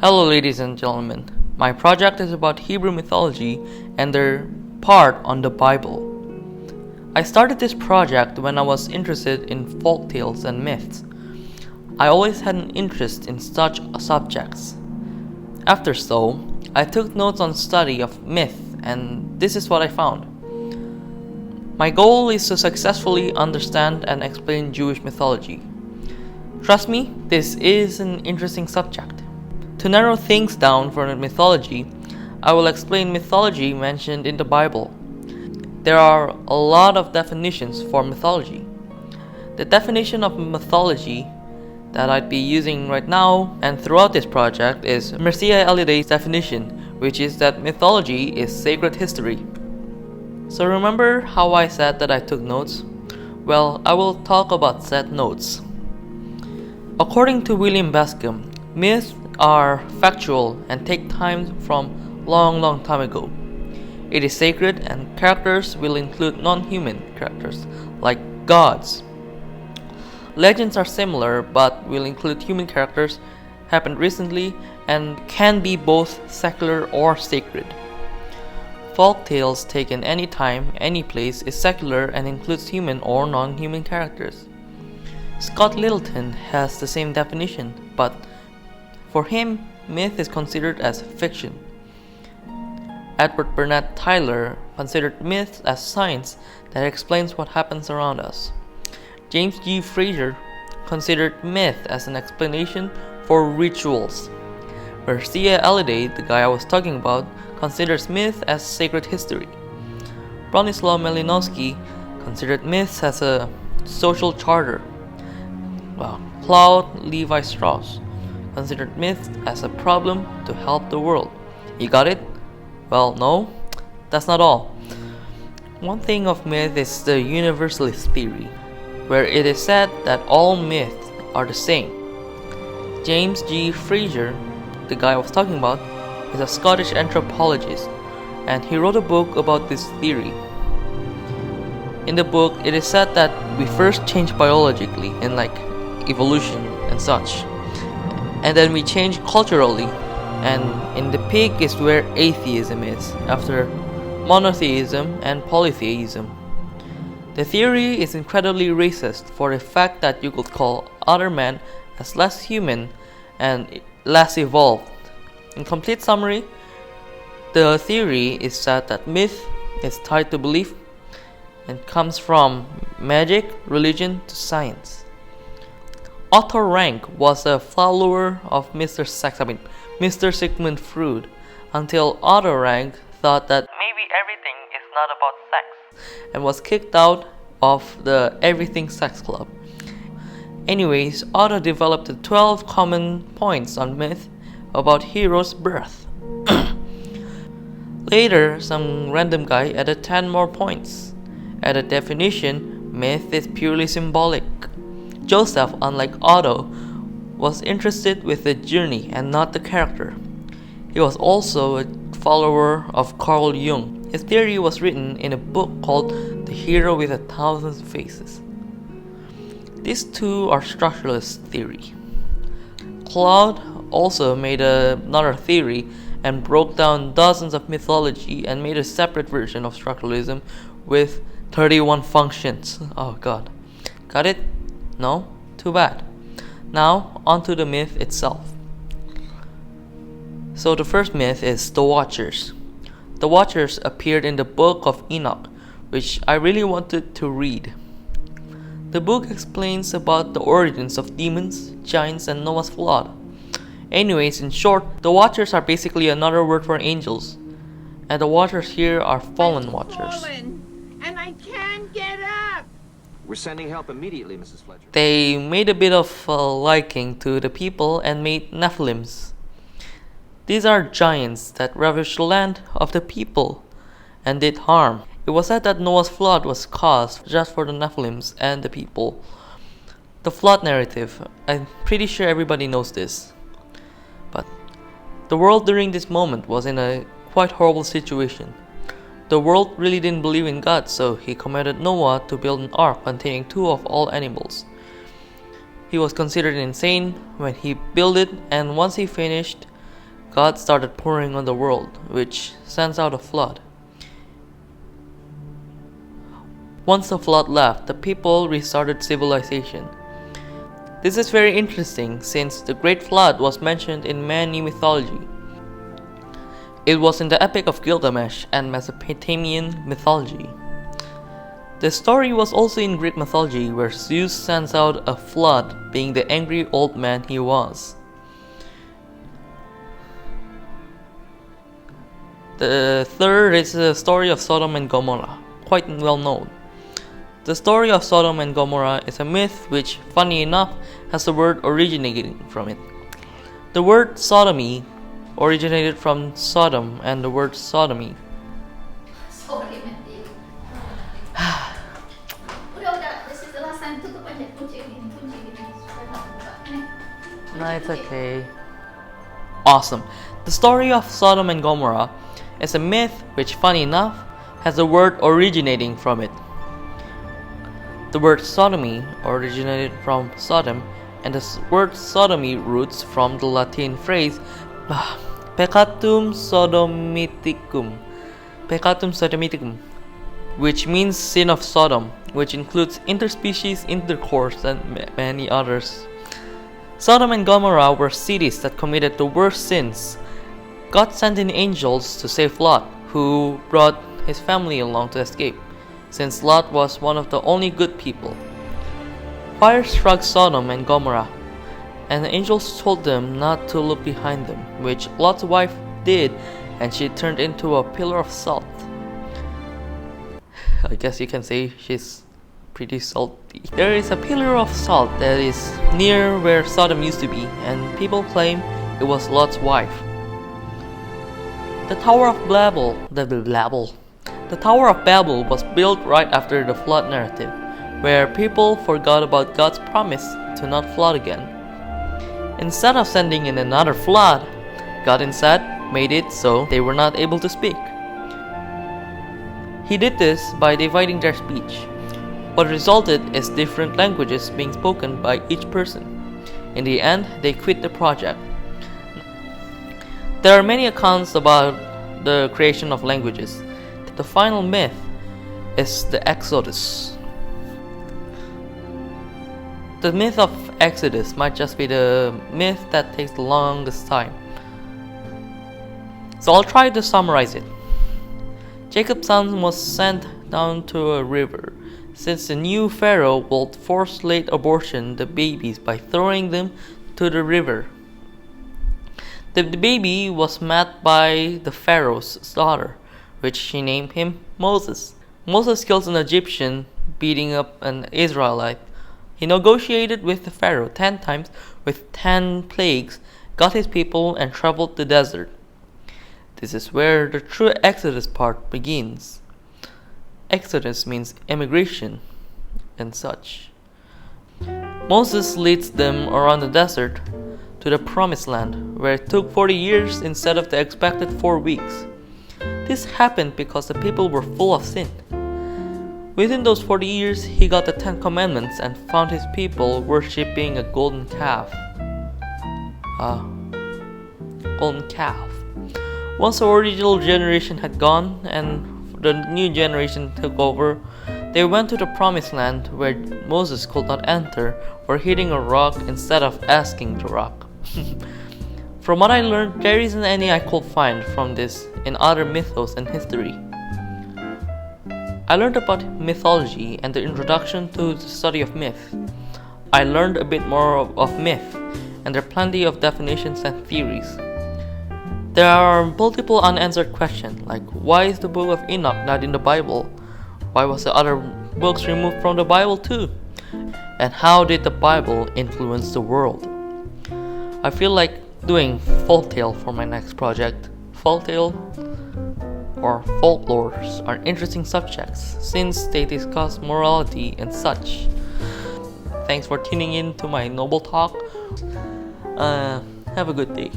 Hello, ladies and gentlemen. My project is about Hebrew mythology and their part on the Bible. I started this project when I was interested in folk tales and myths. I always had an interest in such subjects. After so, I took notes on study of myth, and this is what I found. My goal is to successfully understand and explain Jewish mythology. Trust me, this is an interesting subject. To narrow things down for mythology, I will explain mythology mentioned in the Bible. There are a lot of definitions for mythology. The definition of mythology that I'd be using right now and throughout this project is Mircea Eliade's definition, which is that mythology is sacred history. So remember how I said that I took notes? Well, I will talk about said notes. According to William Bascom, myths are factual and take time from long time ago. It is sacred and characters will include non-human characters like gods. Legends are similar but will include human characters, happened recently, and can be both secular or sacred. Folk tales taken any time, any place is secular and includes human or non-human characters. Scott Littleton has the same definition, but for him, myth is considered as fiction. Edward Burnett Tyler considered myth as science that explains what happens around us. James G. Frazer considered myth as an explanation for rituals. Mircea Eliade, the guy I was talking about, considers myth as sacred history. Bronislaw Malinowski considered myths as a social charter. Claude Levi-Strauss considered myth as a problem to help the world. You got it? Well, no, that's not all. One thing of myth is the universalist theory, where it is said that all myths are the same. James G. Frazer, the guy I was talking about, is a Scottish anthropologist, and he wrote a book about this theory. In the book, it is said that we first change biologically in evolution and such, and then we change culturally, and in the peak is where atheism is, after monotheism and polytheism. The theory is incredibly racist for the fact that you could call other men as less human and less evolved. In complete summary, the theory is said that myth is tied to belief and comes from magic, religion to science. Otto Rank was a follower of Mr. Sigmund Freud until Otto Rank thought that maybe everything is not about sex and was kicked out of the Everything Sex Club. Anyways, Otto developed the 12 common points on myth about heroes' birth. Later, some random guy added 10 more points. At a definition, myth is purely symbolic. Joseph, unlike Otto, was interested with the journey and not the character. He was also a follower of Carl Jung. His theory was written in a book called The Hero with 1,000 Faces. These two are structuralist theory. Claude also made another theory and broke down dozens of mythology and made a separate version of structuralism with 31 functions. Oh god. Got it? No? Too bad. Now, onto the myth itself. So the first myth is the Watchers. The Watchers appeared in the Book of Enoch, which I really wanted to read. The book explains about the origins of demons, giants, and Noah's flood. Anyways, in short, the Watchers are basically another word for angels. And the Watchers here are fallen Watchers. And I can't get up! We're sending help immediately, Mrs. Fletcher. They made a bit of a liking to the people and made Nephilims. These are giants that ravaged the land of the people and did harm. It was said that Noah's flood was caused just for the Nephilims and the people. The flood narrative, I'm pretty sure everybody knows this. But the world during this moment was in a quite horrible situation. The world really didn't believe in God, so he commanded Noah to build an ark containing 2 of all animals. He was considered insane when he built it, and once he finished, God started pouring on the world, which sends out a flood. Once the flood left, the people restarted civilization. This is very interesting since the Great Flood was mentioned in many mythology. It was in the Epic of Gilgamesh and Mesopotamian mythology. The story was also in Greek mythology, where Zeus sends out a flood, being the angry old man he was. The third is the story of Sodom and Gomorrah, quite well known. The story of Sodom and Gomorrah is a myth which, funny enough, has the word originating from it. The word sodomy originated from Sodom and the word sodomy. Sorry, Matthew. Udah. This is the last time. Tutup aja. Kunci ini. Supaya nggak buka. No, it's okay. Awesome. The story of Sodom and Gomorrah is a myth which, funny enough, has the word originating from it. The word sodomy originated from Sodom, and the word sodomy roots from the Latin phrase peccatum sodomiticum, which means sin of Sodom, which includes interspecies intercourse and many others. Sodom and Gomorrah were cities that committed the worst sins. God sent in angels to save Lot, who brought his family along to escape, since Lot was one of the only good people. Fire struck Sodom and Gomorrah, and the angels told them not to look behind them, which Lot's wife did, and she turned into a pillar of salt. I guess you can say she's pretty salty. There is a pillar of salt that is near where Sodom used to be, and people claim it was Lot's wife. The Tower of Babel was built right after the flood narrative, where people forgot about God's promise to not flood again. Instead of sending in another flood, God instead made it so they were not able to speak. He did this by dividing their speech. What resulted is different languages being spoken by each person. In the end, they quit the project. There are many accounts about the creation of languages. The final myth is the Exodus. The myth of Exodus might just be the myth that takes the longest time. So I'll try to summarize it. Jacob's son was sent down to a river, since the new pharaoh would force late abortion the babies by throwing them to the river. The baby was met by the pharaoh's daughter, which she named him Moses. Moses kills an Egyptian, beating up an Israelite. He negotiated with the pharaoh 10 times with 10 plagues, got his people, and traveled the desert. This is where the true Exodus part begins. Exodus means emigration and such. Moses leads them around the desert to the promised land, where it took 40 years instead of the expected 4 weeks. This happened because the people were full of sin. Within those 40 years, he got the 10 commandments and found his people worshipping a golden calf. Golden calf. Once the original generation had gone and the new generation took over, they went to the promised land where Moses could not enter, or hitting a rock instead of asking the rock. From what I learned, there isn't any I could find from this in other mythos and history. I learned about mythology and the introduction to the study of myth. I learned a bit more of myth, and there are plenty of definitions and theories. There are multiple unanswered questions, like why is the book of Enoch not in the Bible? Why was the other books removed from the Bible too? And how did the Bible influence the world? I feel like doing folktale for my next project. Folktale or folklores are interesting subjects since they discuss morality and such. Thanks for tuning in to my noble talk. Have a good day.